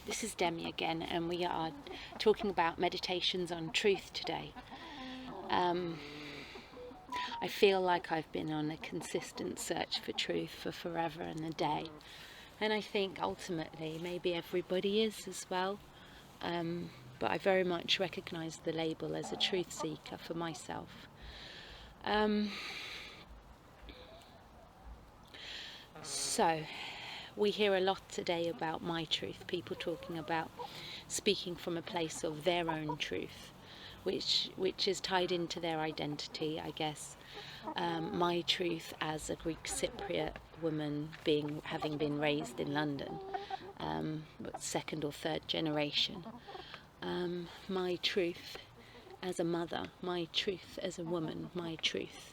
This is Demi again, and we are talking about meditations on truth today. I feel like I've been on a consistent search for truth for forever and a day, and I think ultimately maybe everybody is as well, but I very much recognise the label as a truth seeker for myself. So we hear a lot today about my truth, people talking about speaking from a place of their own truth, which is tied into their identity, I guess. My truth as a Greek Cypriot woman, having been raised in London, but second or third generation. My truth as a mother, my truth as a woman, my truth.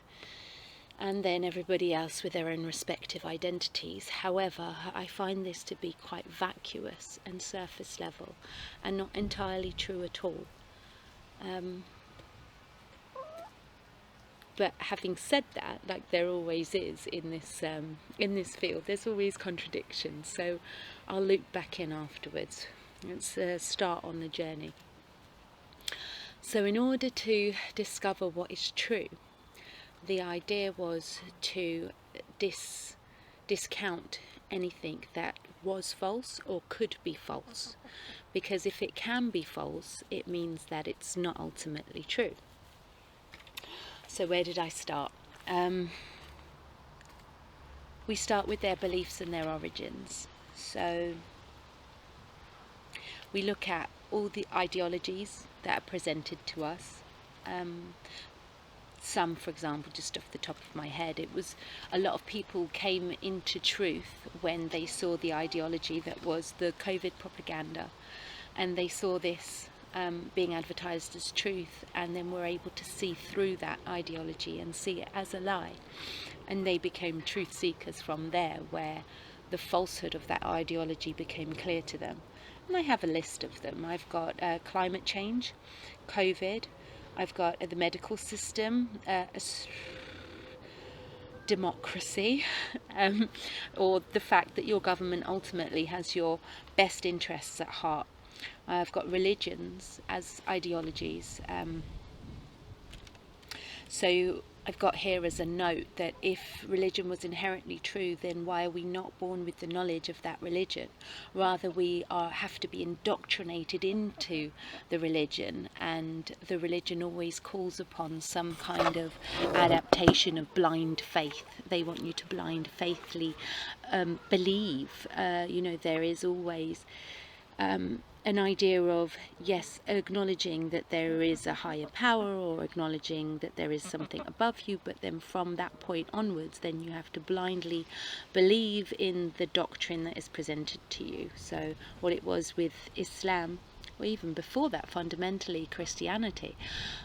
And then everybody else with their own respective identities. However, I find this to be quite vacuous and surface level and not entirely true at all. But having said that, like there always is in this field, there's always contradictions. So I'll loop back in afterwards. Let's start on the journey. So in order to discover what is true, the idea was to discount anything that was false or could be false, because if it can be false, it means that it's not ultimately true. So where did I start? We start with their beliefs and their origins. So we look at all the ideologies that are presented to us. Some, for example, just off the top of my head, it was a lot of people came into truth when they saw the ideology that was the COVID propaganda, and they saw this being advertised as truth, and then were able to see through that ideology and see it as a lie, and they became truth seekers from there, where the falsehood of that ideology became clear to them. And I have a list of them. I've got climate change, COVID, I've got the medical system, democracy, or the fact that your government ultimately has your best interests at heart. I've got religions as ideologies. So I've got here as a note that if religion was inherently true, then why are we not born with the knowledge of that religion? Rather, we have to be indoctrinated into the religion, and the religion always calls upon some kind of adaptation of blind faith. They want you to blind faithfully believe. There is always an idea of, yes, acknowledging that there is a higher power, or acknowledging that there is something above you, but then from that point onwards, then you have to blindly believe in the doctrine that is presented to you. So what it was with Islam, or even before that, fundamentally Christianity,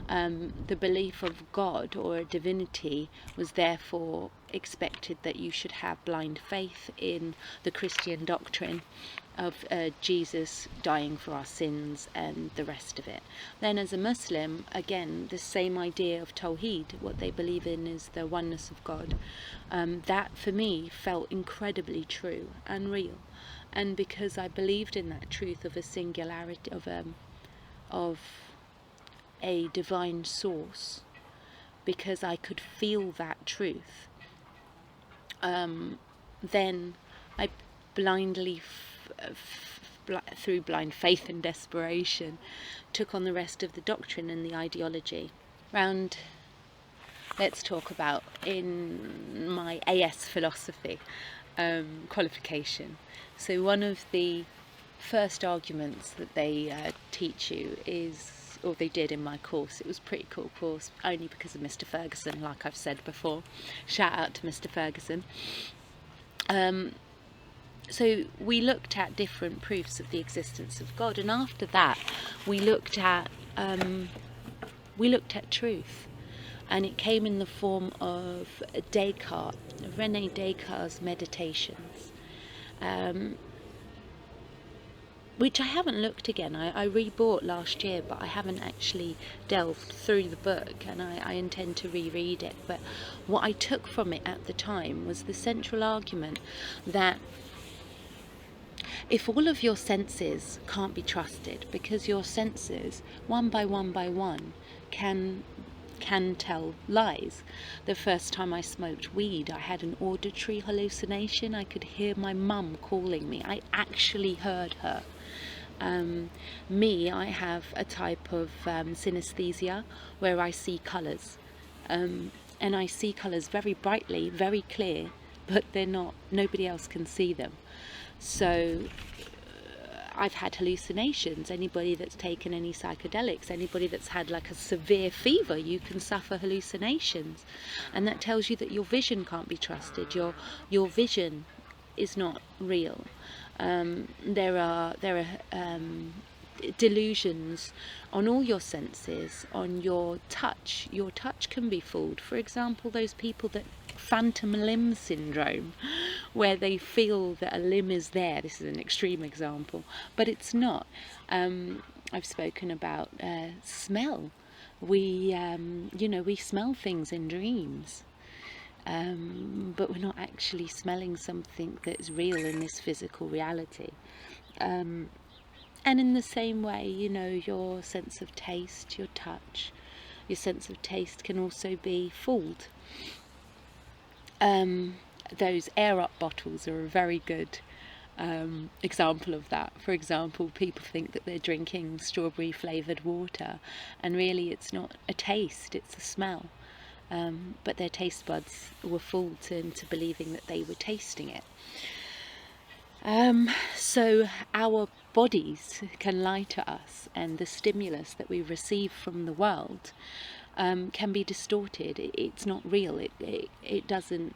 the belief of God or a divinity was therefore expected that you should have blind faith in the Christian doctrine of Jesus dying for our sins and the rest of it. Then as a Muslim, again, the same idea of Tawheed, what they believe in is the oneness of God. That for me felt incredibly true and real. And because I believed in that truth of a singularity, of a divine source, because I could feel that truth, then I blindly through blind faith and desperation, took on the rest of the doctrine and the ideology. Let's talk about in my AS philosophy qualification. So one of the first arguments that they teach you is, or they did in my course, it was a pretty cool course, only because of Mr. Ferguson, like I've said before. Shout out to Mr. Ferguson. So we looked at different proofs of the existence of God, and after that we looked at truth, and it came in the form of René Descartes' Meditations, which I haven't looked again. I rebought last year, but I haven't actually delved through the book, and I intend to reread it. But what I took from it at the time was the central argument that if all of your senses can't be trusted, because your senses, one by one, can tell lies. The first time I smoked weed, I had an auditory hallucination. I could hear my mum calling me. I actually heard her. I have a type of synesthesia where I see colours, and I see colours very brightly, very clear, but they're not, nobody else can see them. So I've had hallucinations. Anybody that's taken any psychedelics, anybody that's had like a severe fever, you can suffer hallucinations, and that tells you that your vision can't be trusted. Your vision is not real. There are delusions on all your senses. On your touch can be fooled. For example, those people that phantom limb syndrome, where they feel that a limb is there. This is an extreme example, but it's not. I've spoken about smell. We smell things in dreams, but we're not actually smelling something that's real in this physical reality. And in the same way, your sense of taste, your touch, your sense of taste can also be fooled. Those air up bottles are a very good example of that. For example, people think that they're drinking strawberry flavoured water, and really it's not a taste, it's a smell. But their taste buds were fooled into believing that they were tasting it. So our bodies can lie to us, and the stimulus that we receive from the world can be distorted. It's not real. It doesn't,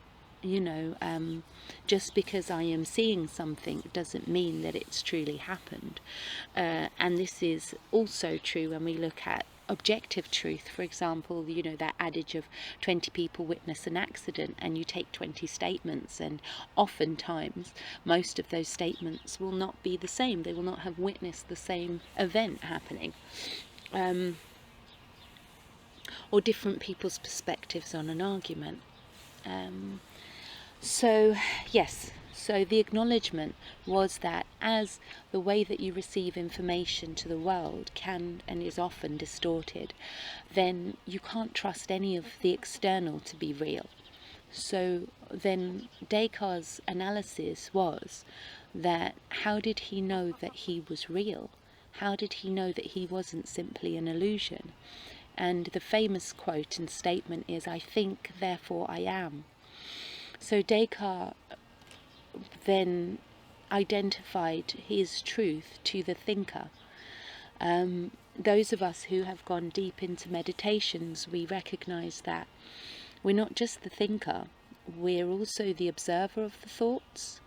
just because I am seeing something doesn't mean that it's truly happened. And this is also true when we look at objective truth. For example, that adage of 20 people witness an accident, and you take 20 statements, and oftentimes most of those statements will not be the same. They will not have witnessed the same event happening. Or different people's perspectives on an argument. So the acknowledgement was that as the way that you receive information to the world can and is often distorted, then you can't trust any of the external to be real. So then Descartes' analysis was that how did he know that he was real? How did he know that he wasn't simply an illusion? And the famous quote and statement is, "I think, therefore I am." So Descartes then identified his truth to the thinker. Those of us who have gone deep into meditations, we recognize that we're not just the thinker, we're also the observer of the thoughts,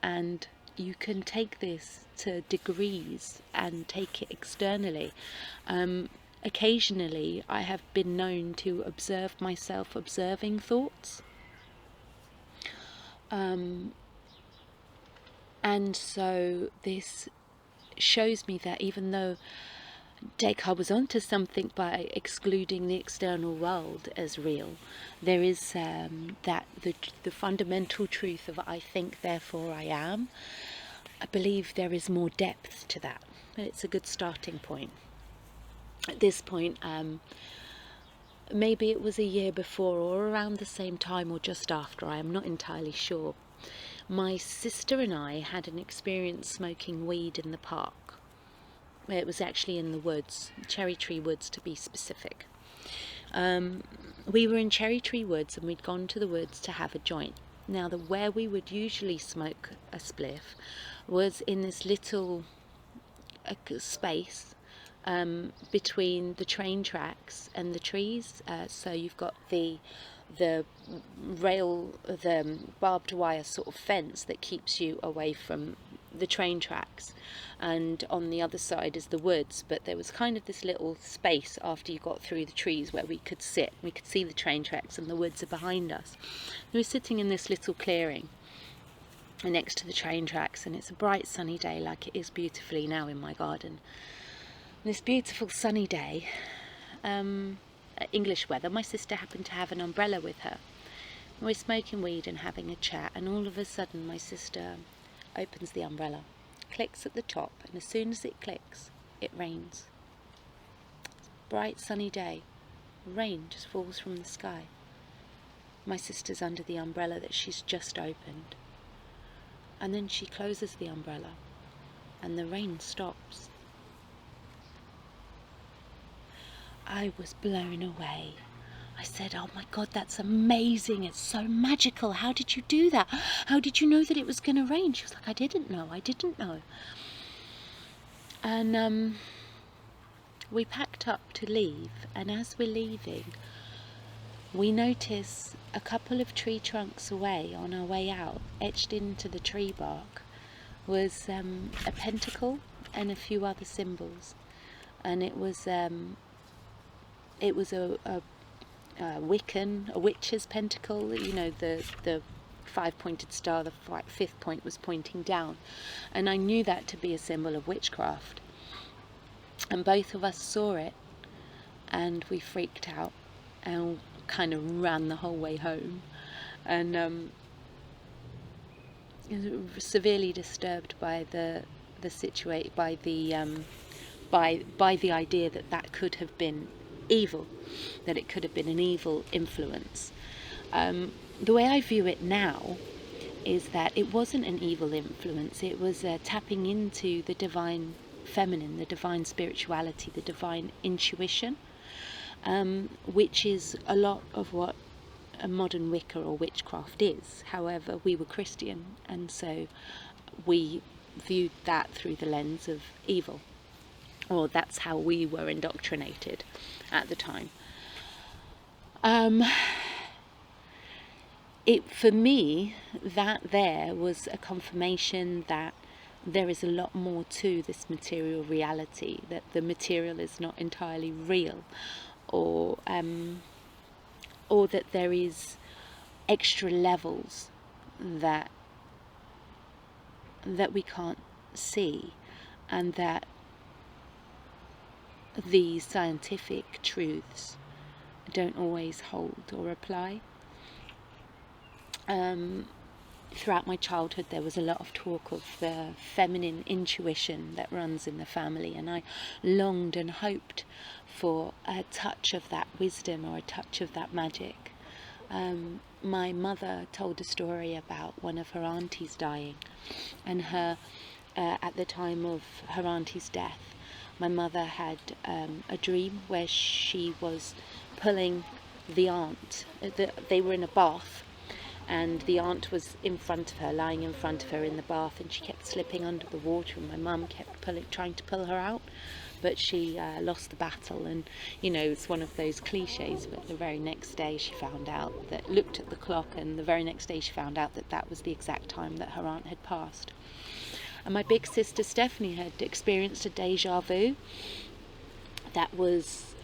and you can take this to degrees and take it externally. Occasionally I have been known to observe myself observing thoughts. And so this shows me that even though Descartes was onto something by excluding the external world as real, there is that the fundamental truth of "I think, therefore I am." I believe there is more depth to that. It's a good starting point. At this point, maybe it was a year before or around the same time or just after, I am not entirely sure, my sister and I had an experience smoking weed in the park. It was actually in the woods, Cherry Tree Woods to be specific. We were in Cherry Tree Woods, and we'd gone to the woods to have a joint. Now, where we would usually smoke a spliff was in this little space between the train tracks and the trees. So you've got the rail, the barbed wire sort of fence that keeps you away from the train tracks, and on the other side is the woods. But there was kind of this little space after you got through the trees where we could sit. We could see the train tracks, and the woods are behind us. We were sitting in this little clearing next to the train tracks, and it's a bright sunny day, like it is beautifully now in my garden. This beautiful sunny day, English weather. My sister happened to have an umbrella with her. We're smoking weed and having a chat, and all of a sudden my sister opens the umbrella clicks at the top, and as soon as it clicks, it rains. Bright sunny day, rain just falls from the sky. My sister's under the umbrella that she's just opened, and then she closes the umbrella and the rain stops. I was blown away. I said, "Oh my God, that's amazing. It's so magical. How did you do that? How did you know that it was going to rain?" She was like, I didn't know. And we packed up to leave, and as we're leaving, we notice a couple of tree trunks away, on our way out, etched into the tree bark, was a pentacle and a few other symbols. And it was a Wiccan, a witch's pentacle. You know, the five-pointed star, the fifth point was pointing down, and I knew that to be a symbol of witchcraft. And both of us saw it, and we freaked out and kind of ran the whole way home, and severely disturbed by the situation, by the idea that that could have been evil, that it could have been an evil influence. The way I view it now is that it wasn't an evil influence. It was tapping into the divine feminine, the divine spirituality, the divine intuition, which is a lot of what a modern Wicca or witchcraft is. However, we were Christian, and so we viewed that through the lens of evil, or that's how we were indoctrinated at the time. For me, that there was a confirmation that there is a lot more to this material reality, that the material is not entirely real, or that there is extra levels that we can't see, and that the scientific truths don't always hold or apply. Throughout my childhood, there was a lot of talk of the feminine intuition that runs in the family, and I longed and hoped for a touch of that wisdom or a touch of that magic. My mother told a story about one of her aunties dying, and at the time of her auntie's death, my mother had a dream where she was pulling the aunt. They were in a bath, and the aunt was in front of her, lying in front of her in the bath, and she kept slipping under the water, and my mum kept trying to pull her out, but she lost the battle. And you know, it's one of those cliches, but the very next day she found out, looked at the clock, and the very next day she found out that was the exact time that her aunt had passed. And my big sister Stephanie had experienced a deja vu that was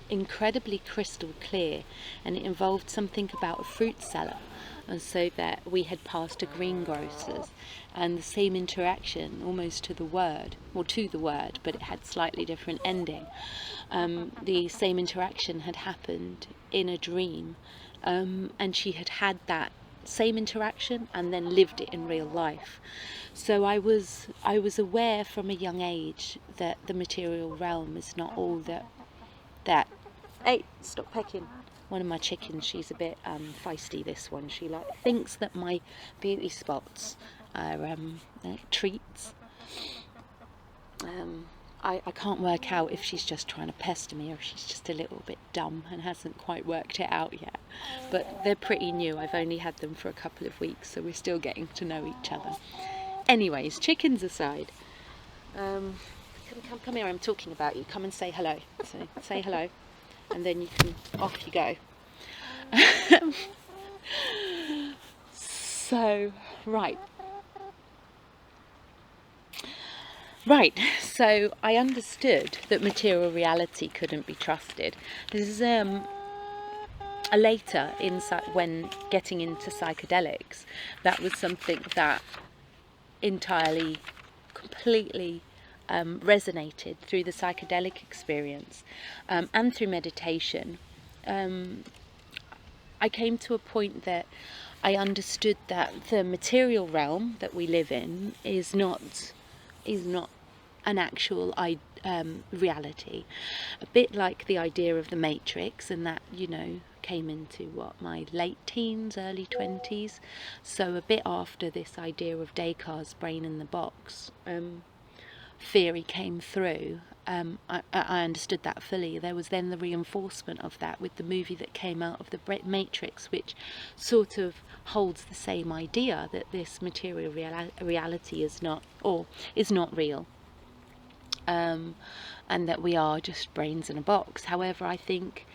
incredibly crystal clear, and it involved something about a fruit cellar. And so that we had passed a greengrocer's, and the same interaction, almost to the word, but it had slightly different ending. The same interaction had happened in a dream, and she had that same interaction and then lived it in real life. So I was aware from a young age that the material realm is not all that. Hey, stop pecking. One of my chickens, she's a bit feisty, this one. She thinks that my beauty spots are treats. I can't work out if she's just trying to pester me or if she's just a little bit dumb and hasn't quite worked it out yet. But they're pretty new. I've only had them for a couple of weeks, so we're still getting to know each other. Anyways, chickens aside, come here, I'm talking about you. Come and say hello. So say hello, and then you can, off you go. So, right, so I understood that material reality couldn't be trusted. This is later, when getting into psychedelics, that was something that entirely, completely resonated through the psychedelic experience, and through meditation. I came to a point that I understood that the material realm that we live in is not is not an actual reality. A bit like the idea of the Matrix, and that, you know, came into my late teens, early 20s. So a bit after this idea of Descartes' brain in the box theory came through, I understood that fully. There was then the reinforcement of that with the movie that came out of the Matrix, which sort of holds the same idea that this material reality is not real, and that we are just brains in a box. However, I think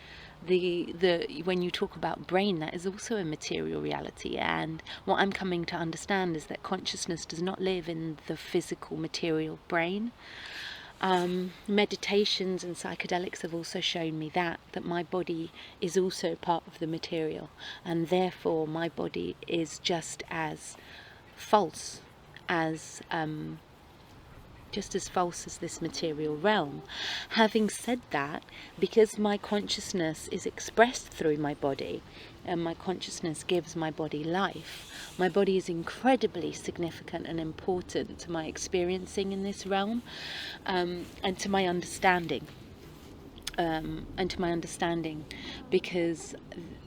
when you talk about brain, that is also a material reality, and what I'm coming to understand is that consciousness does not live in the physical material brain. Meditations and psychedelics have also shown me that my body is also part of the material, and therefore my body is just as false as this material realm. Having said that, because my consciousness is expressed through my body, and my consciousness gives my body life, my body is incredibly significant and important to my experiencing in this realm, and to my understanding. Because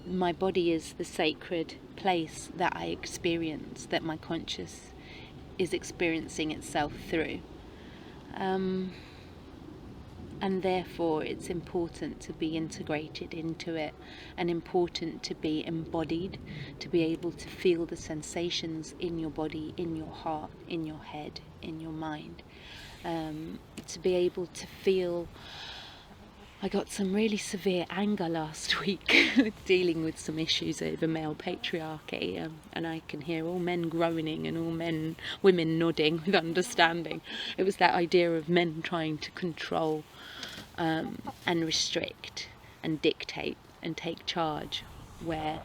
my body is the sacred place that I experience, that my conscious is experiencing itself through. And therefore it's important to be integrated into it, and important to be embodied, to be able to feel the sensations in your body, in your heart, in your head, in your mind, to be able to feel. I got some really severe anger last week dealing with some issues over male patriarchy, and I can hear all men groaning and all women nodding with understanding. It was that idea of men trying to control and restrict and dictate and take charge, where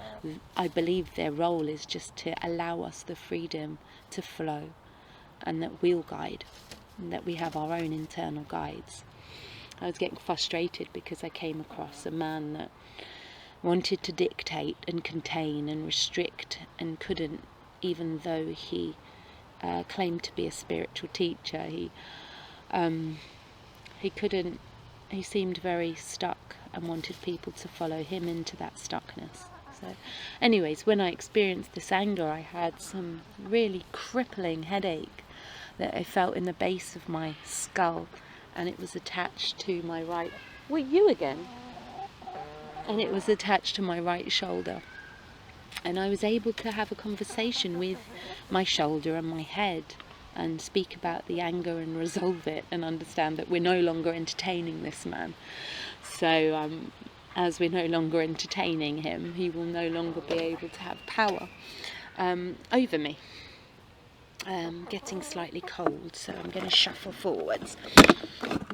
I believe their role is just to allow us the freedom to flow, and that we'll guide, and that we have our own internal guides. I was getting frustrated because I came across a man that wanted to dictate and contain and restrict, and couldn't, even though he claimed to be a spiritual teacher. He couldn't. He seemed very stuck and wanted people to follow him into that stuckness. So, anyways, when I experienced this anger, I had some really crippling headache that I felt in the base of my skull, and it was attached to my right. Well, you again. And it was attached to my right shoulder. And I was able to have a conversation with my shoulder and my head, and speak about the anger and resolve it, and understand that we're no longer entertaining this man. So as we're no longer entertaining him, he will no longer be able to have power over me. Getting slightly cold, so I'm going to shuffle forwards,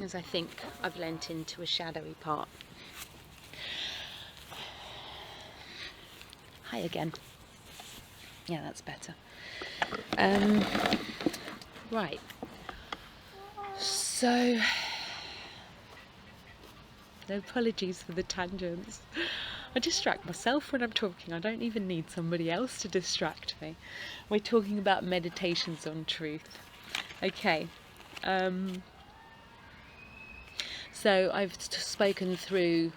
as I think I've leant into a shadowy part. Hi again. Yeah, that's better. Right. So, no apologies for the tangents. I distract myself when I'm talking. I don't even need somebody else to distract me. We're talking about meditations on truth. Okay. So I've spoken through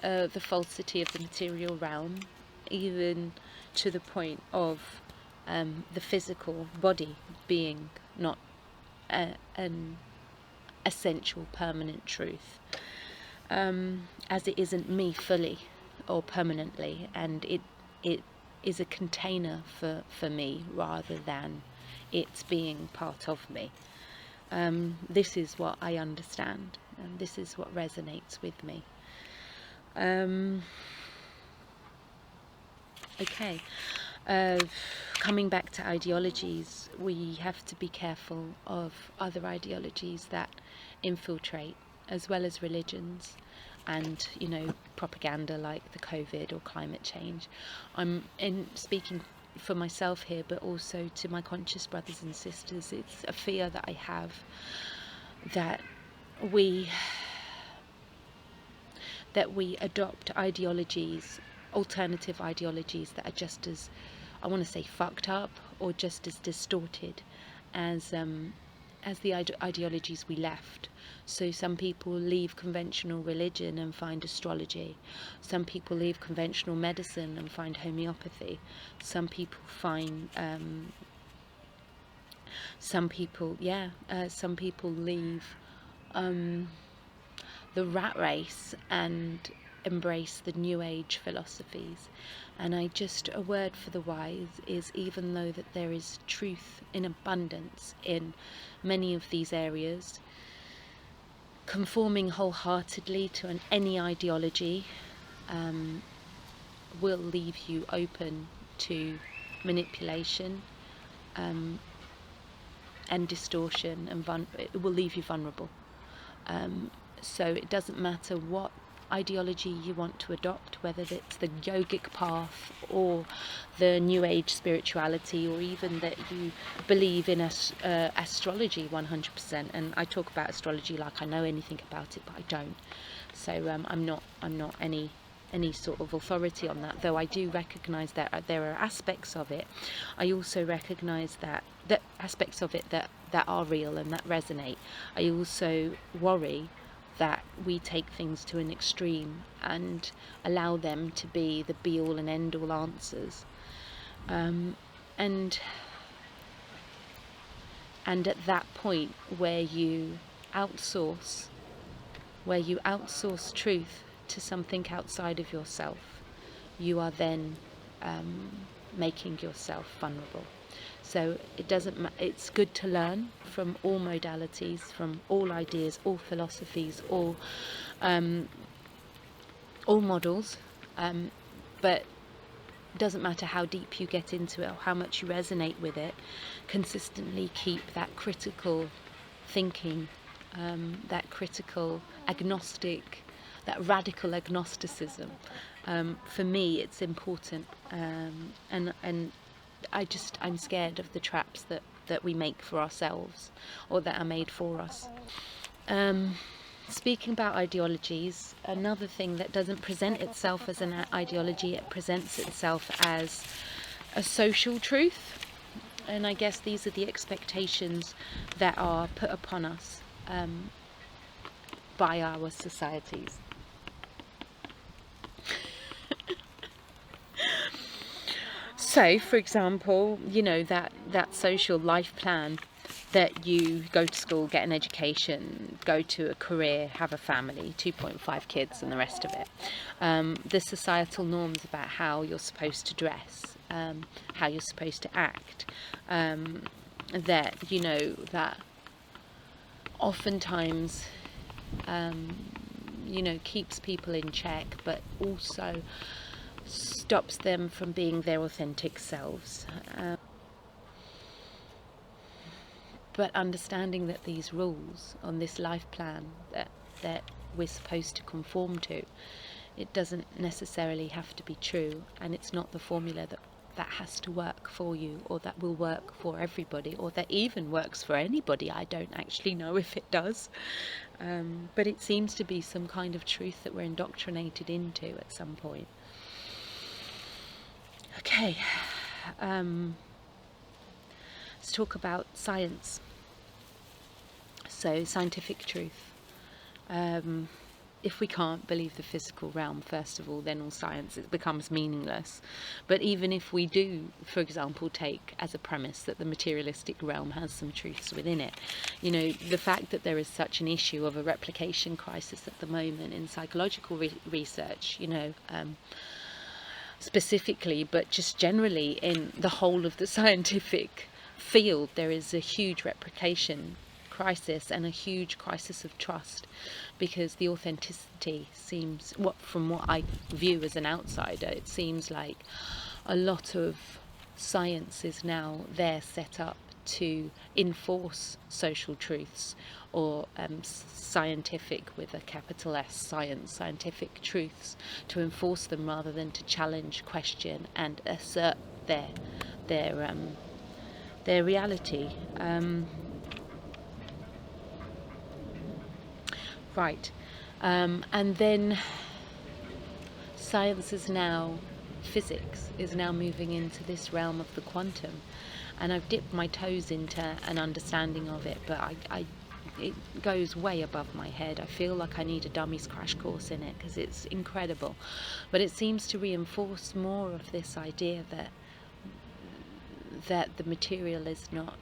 the falsity of the material realm, even to the point of the physical body being not an essential permanent truth, as it isn't me fully or permanently, and it is a container for me rather than it's being part of me. This is what I understand, and this is what resonates with me. Okay. Coming back to ideologies, we have to be careful of other ideologies that infiltrate, as well as religions and, propaganda like the COVID or climate change. I'm speaking for myself here, but also to my conscious brothers and sisters. It's a fear that I have that we adopt ideologies, alternative ideologies, that are just as, I want to say, fucked up, or just as distorted as the ideologies we left. So some people leave conventional religion and find astrology. Some people leave conventional medicine and find homeopathy. Some people find some people leave the rat race and embrace the new age philosophies. And a word for the wise is, even though that there is truth in abundance in many of these areas, conforming wholeheartedly to any ideology will leave you open to manipulation and distortion, and it will leave you vulnerable. So it doesn't matter what ideology you want to adopt, whether it's the yogic path or the new age spirituality, or even that you believe in astrology 100%. And I talk about astrology like I know anything about it, but I don't. So I'm not any sort of authority on that, though I do recognize that there are aspects of it. I also recognize that aspects of it that are real and that resonate. I also worry that we take things to an extreme and allow them to be the be-all and end-all answers. And at that point where you outsource truth to something outside of yourself, you are then making yourself vulnerable. So it's good to learn from all modalities, from all ideas, all philosophies, all models, but it doesn't matter how deep you get into it or how much you resonate with it. Consistently keep that critical thinking, that critical agnostic, that radical agnosticism. For me, it's important, and I'm scared of the traps that we make for ourselves, or that are made for us. Speaking about ideologies, another thing that doesn't present itself as an ideology, it presents itself as a social truth. And I guess these are the expectations that are put upon us by our societies. So, for example, that social life plan that you go to school, get an education, go to a career, have a family, 2.5 kids and the rest of it. The societal norms about how you're supposed to dress, how you're supposed to act, that oftentimes keeps people in check, but also stops them from being their authentic selves. But understanding that these rules on this life plan that we're supposed to conform to, it doesn't necessarily have to be true, and it's not the formula that has to work for you, or that will work for everybody, or that even works for anybody. I don't actually know if it does, but it seems to be some kind of truth that we're indoctrinated into at some point. Okay, let's talk about science. So, scientific truth. If we can't believe the physical realm, first of all, then all science becomes meaningless. But even if we do, for example, take as a premise that the materialistic realm has some truths within it, the fact that there is such an issue of a replication crisis at the moment in psychological research, specifically, but just generally in the whole of the scientific field, there is a huge replication crisis and a huge crisis of trust, because the authenticity seems, from what I view as an outsider, it seems like a lot of science is now there set up to enforce social truths, or scientific with a capital S, scientific truths, to enforce them rather than to challenge, question and assert their reality. Right. And then physics is now moving into this realm of the quantum. and I've dipped my toes into an understanding of it, but it goes way above my head. I feel like I need a dummies crash course in it, because it's incredible. But it seems to reinforce more of this idea that the material is not,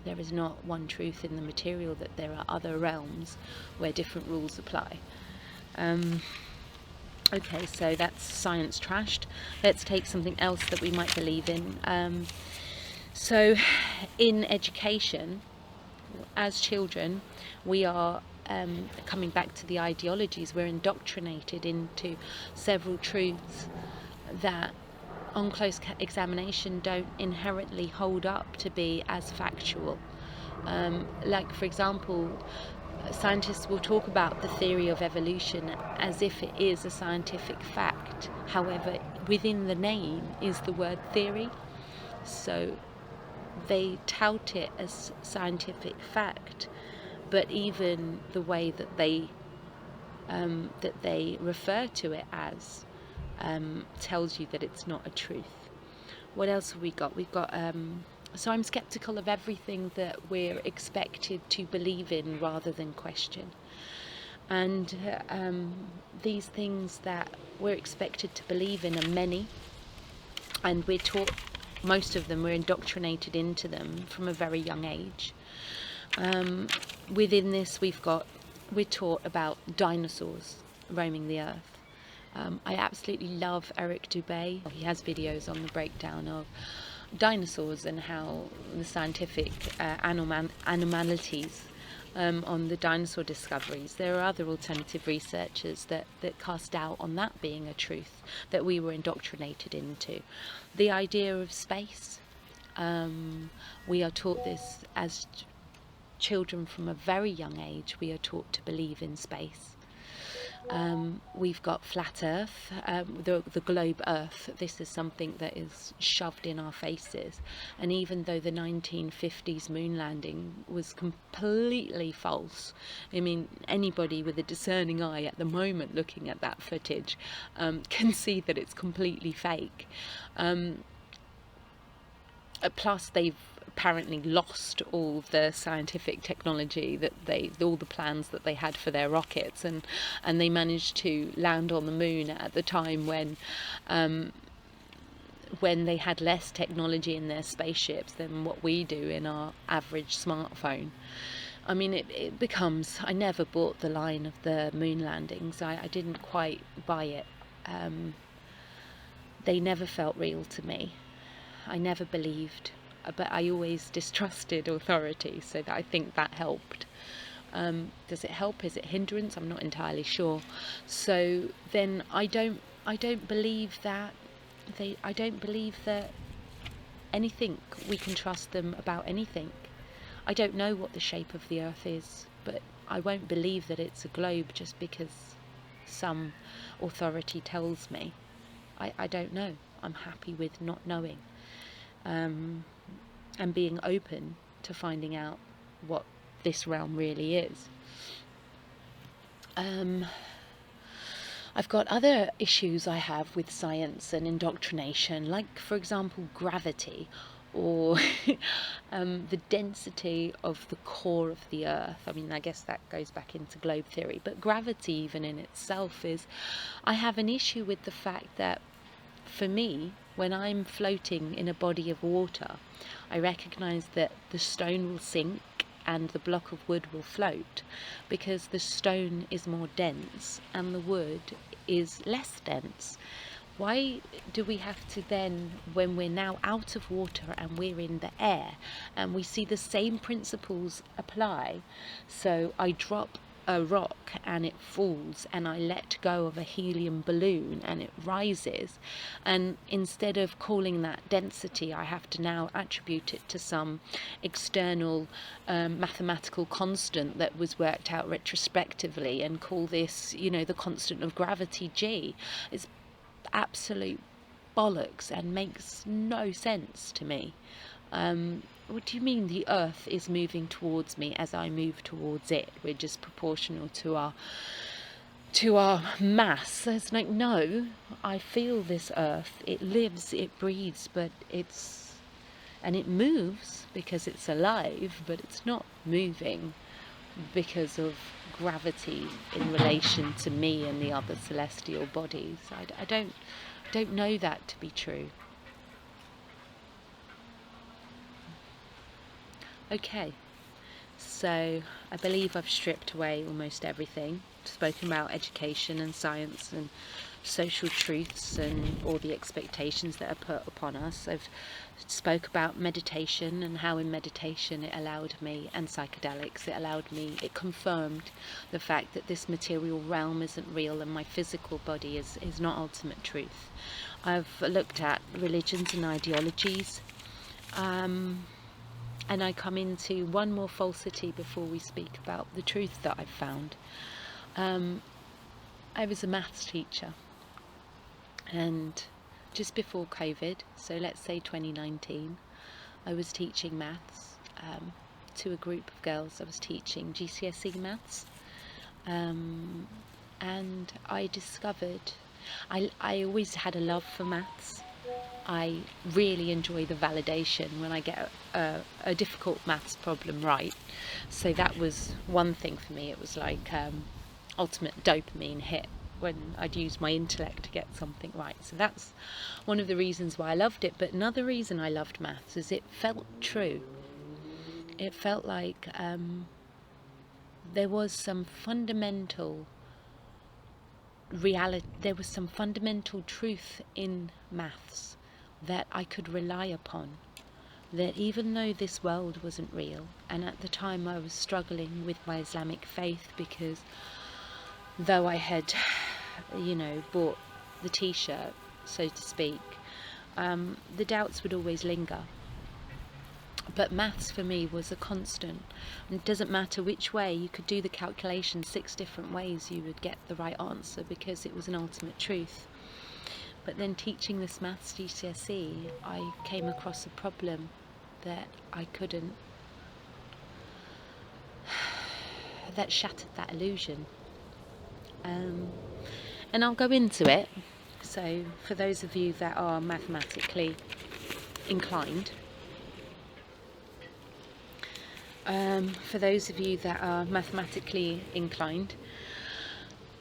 there is not one truth in the material, that there are other realms where different rules apply. Okay, so that's science trashed. Let's take something else that we might believe in. So in education, as children, we are coming back to the ideologies, we're indoctrinated into several truths that on close examination don't inherently hold up to be as factual. Like, for example, scientists will talk about the theory of evolution as if it is a scientific fact. However, within the name is the word theory. So they tout it as scientific fact, but even the way that they refer to it as tells you that it's not a truth. What else have we got? We've got so I'm skeptical of everything that we're expected to believe in rather than question. And these things that we're expected to believe in are many, and we're taught, most of them, we're indoctrinated into them from a very young age. Within this, we're taught about dinosaurs roaming the earth. I absolutely love Eric Dubay. He has videos on the breakdown of dinosaurs and how the scientific anomalies on the dinosaur discoveries. There are other alternative researchers that cast doubt on that being a truth that we were indoctrinated into. The idea of space, we are taught this as children from a very young age. We are taught to believe in space. We've got flat earth, the globe earth. This is something that is shoved in our faces, and even though the 1950s moon landing was completely false, I mean, anybody with a discerning eye at the moment looking at that footage can see that it's completely fake. Plus they've apparently lost all the scientific technology that all the plans that they had for their rockets, and they managed to land on the moon at the time when they had less technology in their spaceships than what we do in our average smartphone. I mean, it becomes, I never bought the line of the moon landings. I didn't quite buy it. They never felt real to me. I never believed, but I always distrusted authority, so that I think that helped. Does it help? Is it hindrance? I'm not entirely sure. So then I don't believe that I don't believe that anything, we can trust them about anything. I don't know what the shape of the earth is, but I won't believe that it's a globe just because some authority tells me. I don't know. I'm happy with not knowing. And being open to finding out what this realm really is. I've got other issues I have with science and indoctrination, like, for example, gravity, or the density of the core of the earth. I mean, I guess that goes back into globe theory, but gravity even in itself is, I have an issue with the fact that, for me, when I'm floating in a body of water, I recognise that the stone will sink and the block of wood will float, because the stone is more dense and the wood is less dense. Why do we have to then, when we're now out of water and we're in the air, and we see the same principles apply? So I drop a rock and it falls, and I let go of a helium balloon and it rises, and instead of calling that density, I have to now attribute it to some external mathematical constant that was worked out retrospectively, and call this, the constant of gravity, G. It's absolute bollocks and makes no sense to me. What do you mean the earth is moving towards me as I move towards it? We're just proportional to our mass. It's like, no, I feel this earth, it lives, it breathes, but it's and it moves because it's alive, but it's not moving because of gravity in relation to me and the other celestial bodies. I don't know that to be true. Okay, so I believe I've stripped away almost everything, spoken about education and science and social truths and all the expectations that are put upon us. I've spoke about meditation and how in meditation it allowed me, and psychedelics, it confirmed the fact that this material realm isn't real and my physical body is not ultimate truth. I've looked at religions and ideologies, and I come into one more falsity before we speak about the truth that I've found. I was a maths teacher, and just before COVID, so let's say 2019, I was teaching maths to a group of girls. I was teaching GCSE maths, and I discovered I always had a love for maths. I really enjoy the validation when I get a difficult maths problem right. So that was one thing for me. It was like ultimate dopamine hit when I'd use my intellect to get something right. So that's one of the reasons why I loved it. But another reason I loved maths is it felt true. It felt like there was some fundamental reality, there was some fundamental truth in maths that I could rely upon, that even though this world wasn't real, and at the time I was struggling with my Islamic faith, because though I had, bought the t-shirt, so to speak, the doubts would always linger. But maths for me was a constant, and it doesn't matter which way you could do the calculation, 6 different ways you would get the right answer, because it was an ultimate truth. But then teaching this maths GCSE, I came across a problem that I couldn't, that shattered that illusion. And I'll go into it. So for those of you that are mathematically inclined,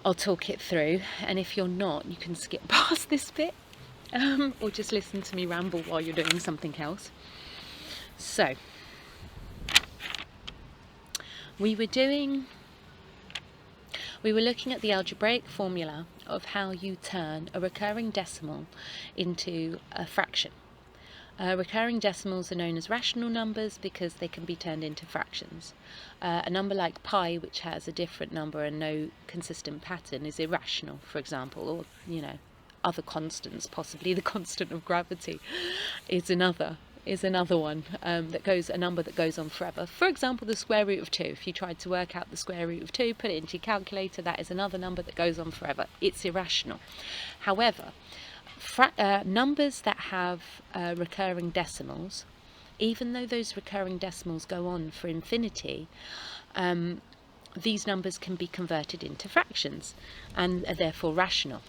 I'll talk it through, and if you're not, you can skip past this bit, or just listen to me ramble while you're doing something else. So, we were looking at the algebraic formula of how you turn a recurring decimal into a fraction. Recurring decimals are known as rational numbers because they can be turned into fractions. A number like pi, which has a different number and no consistent pattern, is irrational, for example, or other constants, possibly the constant of gravity is another one, a number that goes on forever. For example, the square root of 2. If you tried to work out the square root of 2, put it into your calculator, that is another number that goes on forever. It's irrational. However, numbers that have recurring decimals, even though those recurring decimals go on for infinity, these numbers can be converted into fractions and are therefore rational.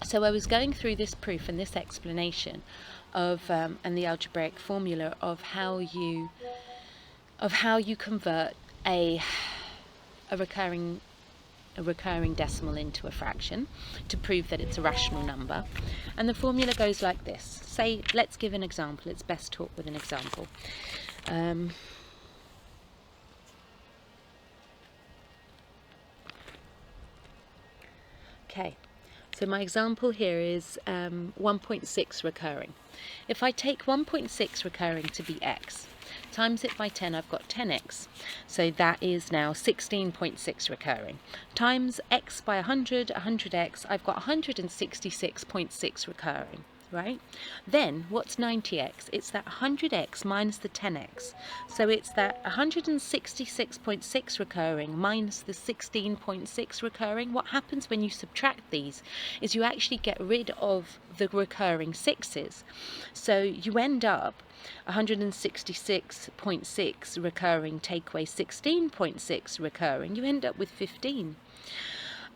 So I was going through this proof and this explanation of and the algebraic formula of how you convert a recurring decimal into a fraction to prove that it's a rational number. And the formula goes like this. Say, let's give an example. It's best taught with an example. Okay, so my example here is 1.6 recurring. If I take 1.6 recurring to be x, times it by 10, I've got 10x. So that is now 16.6 recurring. Times x by 100, 100x, I've got 166.6 recurring, right? Then, what's 90x? It's that 100x minus the 10x. So it's that 166.6 recurring minus the 16.6 recurring. What happens when you subtract these is you actually get rid of the recurring 6's. So you end up 166.6 recurring, take away 16.6 recurring, you end up with 15.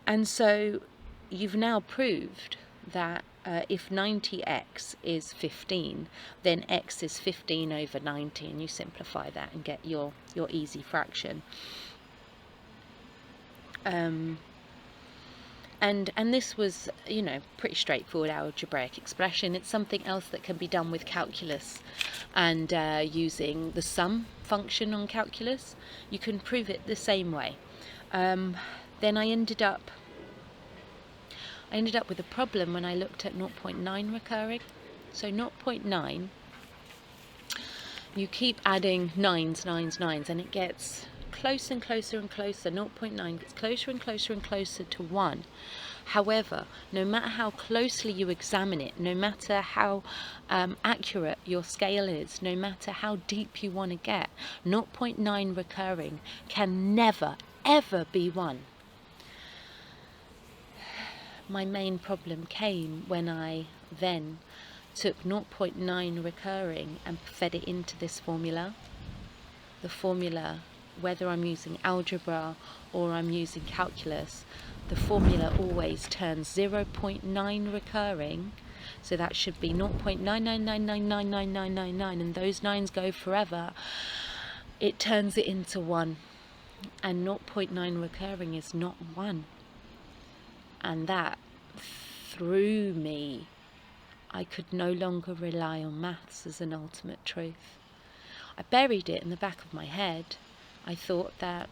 And so you've now proved that if 90x is 15, then x is 15 over 90, and you simplify that and get your easy fraction. And this was, you know, pretty straightforward algebraic expression. It's something else that can be done with calculus, and using the sum function on calculus, you can prove it the same way. Then I ended up with a problem when I looked at 0.9 recurring. So 0.9, you keep adding nines, and it gets closer and closer and closer. 0.9 gets closer and closer and closer to 1. However, no matter how closely you examine it, no matter how accurate your scale is, no matter how deep you want to get, 0.9 recurring can never, ever be 1. My main problem came when I then took 0.9 recurring and fed it into this formula. The formula, whether I'm using algebra or I'm using calculus, the formula always turns 0.9 recurring, so that should be 0.999999999, and those nines go forever. It turns it into 1, and 0.9 recurring is not 1. And that threw me. I could no longer rely on maths as an ultimate truth. I buried it in the back of my head. I thought that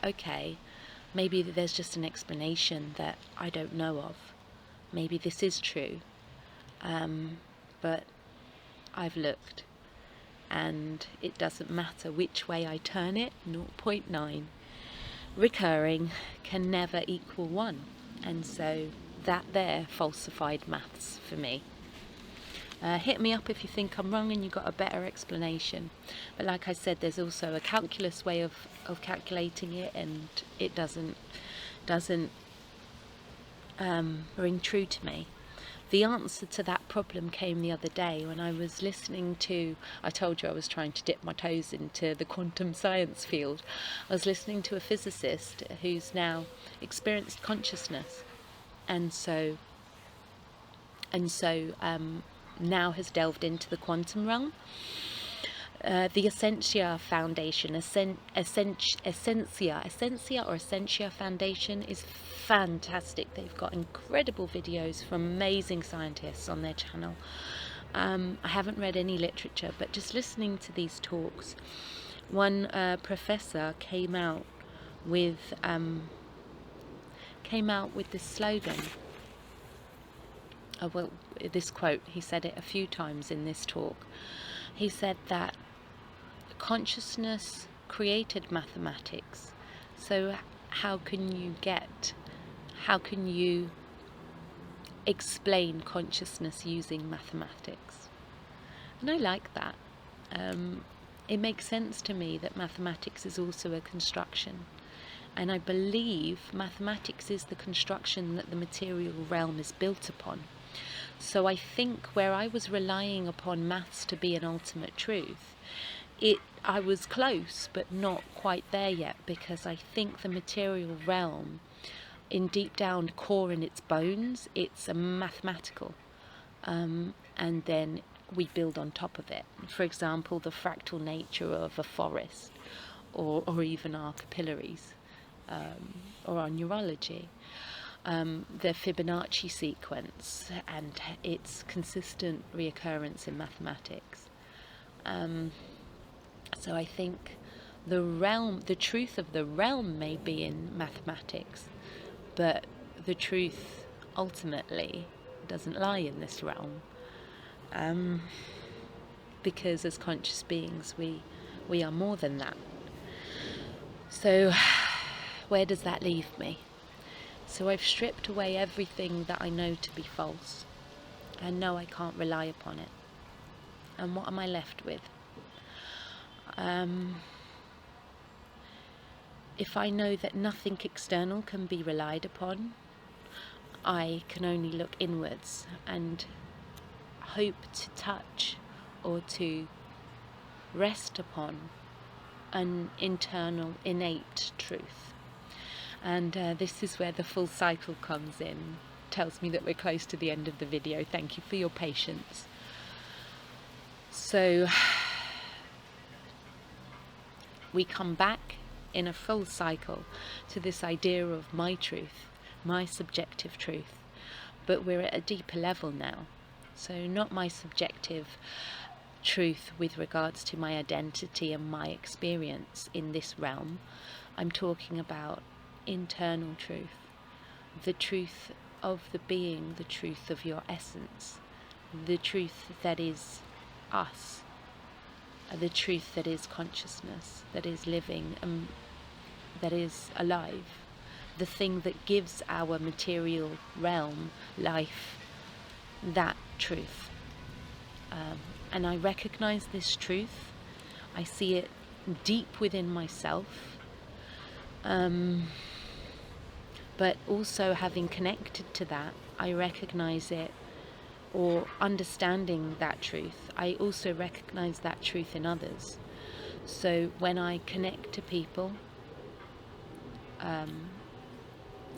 okay, maybe there's just an explanation that I don't know of. Maybe this is true. But I've looked, and it doesn't matter which way I turn it, 0.9 recurring can never equal 1, and so that there falsified maths for me. Hit me up if you think I'm wrong and you've got a better explanation, but like I said, there's also a calculus way of calculating it, and it doesn't ring true to me. The answer to that problem came the other day when I was listening to, I told you I was trying to dip my toes into the quantum science field. I was listening to a physicist who's now experienced consciousness, and so now has delved into the quantum realm. The Essentia Foundation, Essentia Foundation is fantastic. They've got incredible videos from amazing scientists on their channel. I haven't read any literature, but just listening to these talks, one professor came out with this slogan. This quote, he said it a few times in this talk. He said that consciousness created mathematics, so how can you explain consciousness using mathematics? And I like that. It makes sense to me that mathematics is also a construction, and I believe mathematics is the construction that the material realm is built upon. So I think where I was relying upon maths to be an ultimate truth, I was close but not quite there yet, because I think the material realm, in deep down core in its bones, it's a mathematical, and then we build on top of it. For example, the fractal nature of a forest, or even our capillaries, or our neurology. The Fibonacci sequence and its consistent reoccurrence in mathematics. So I think the truth of the realm may be in mathematics, but the truth ultimately doesn't lie in this realm. Because as conscious beings, we are more than that. So where does that leave me? So I've stripped away everything that I know to be false. I know I can't rely upon it. And what am I left with? If I know that nothing external can be relied upon, I can only look inwards and hope to touch or to rest upon an internal, innate truth. And this is where the full cycle comes in. tells me that we're close to the end of the video. Thank you for your patience. So we come back in a full cycle to this idea of my truth, my subjective truth, but we're at a deeper level now. So not my subjective truth with regards to my identity and my experience in this realm. I'm talking about internal truth, the truth of the being, the truth of your essence, the truth that is us, the truth that is consciousness, that is living and that is alive, the thing that gives our material realm life, that truth. And I recognize this truth. I see it deep within myself. But also, having connected to that, I recognize it, or understanding that truth, I also recognize that truth in others. So when I connect to people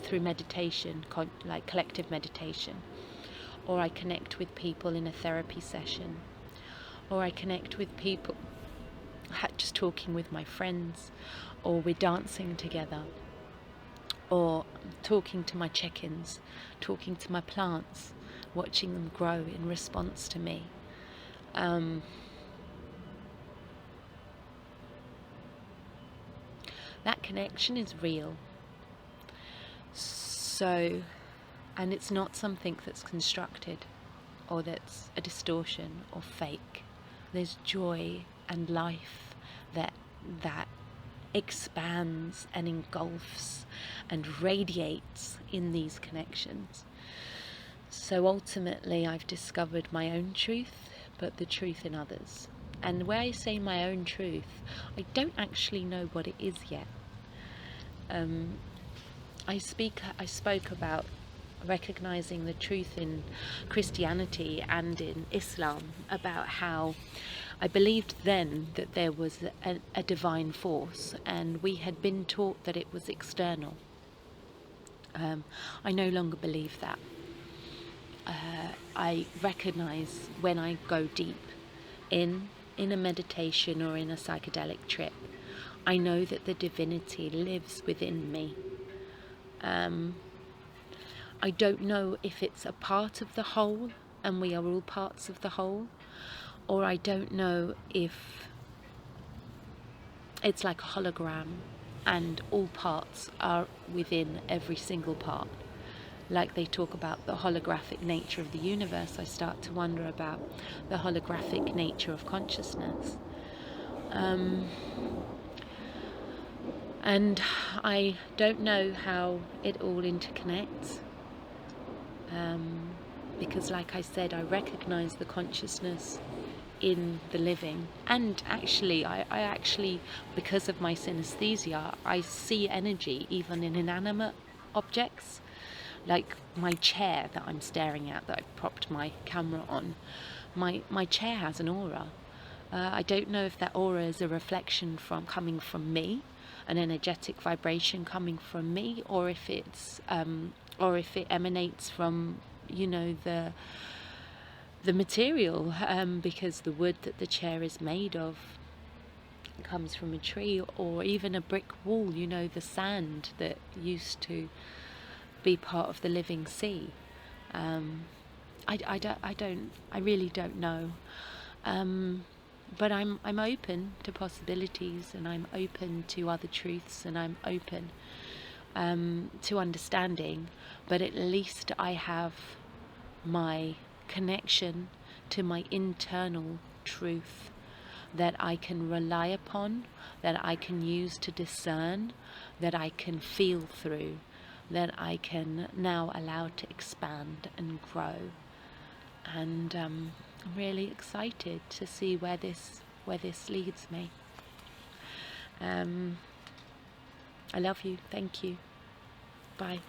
through meditation, like collective meditation, or I connect with people in a therapy session, or I connect with people just talking with my friends, or we're dancing together, or talking to my chickens, talking to my plants, watching them grow in response to me. That connection is real. So, and it's not something that's constructed or that's a distortion or fake. There's joy and life that expands and engulfs and radiates in these connections. So ultimately I've discovered my own truth, but the truth in others. And where I say my own truth, I don't actually know what it is yet. I spoke about recognizing the truth in Christianity and in Islam, about how I believed then that there was a divine force, and we had been taught that it was external. I no longer believe that. I recognize when I go deep in a meditation or in a psychedelic trip, I know that the divinity lives within me. I don't know if it's a part of the whole and we are all parts of the whole, or I don't know if it's like a hologram and all parts are within every single part. Like they talk about the holographic nature of the universe, I start to wonder about the holographic nature of consciousness. And I don't know how it all interconnects, because like I said, I recognize the consciousness in the living, and actually I actually, because of my synesthesia, I see energy even in inanimate objects, like my chair that I'm staring at, that I've propped my camera on. My chair has an aura. I don't know if that aura is a reflection coming from me, an energetic vibration coming from me, or if it's or if it emanates from, you know, the material, because the wood that the chair is made of comes from a tree, or even a brick wall, you know, the sand that used to be part of the living sea. I really don't know. But I'm open to possibilities, and I'm open to other truths, and I'm open to understanding. But at least I have my connection to my internal truth that I can rely upon, that I can use to discern, that I can feel through, that I can now allow to expand and grow. And I'm really excited to see where this leads me. I love you. Thank you. Bye.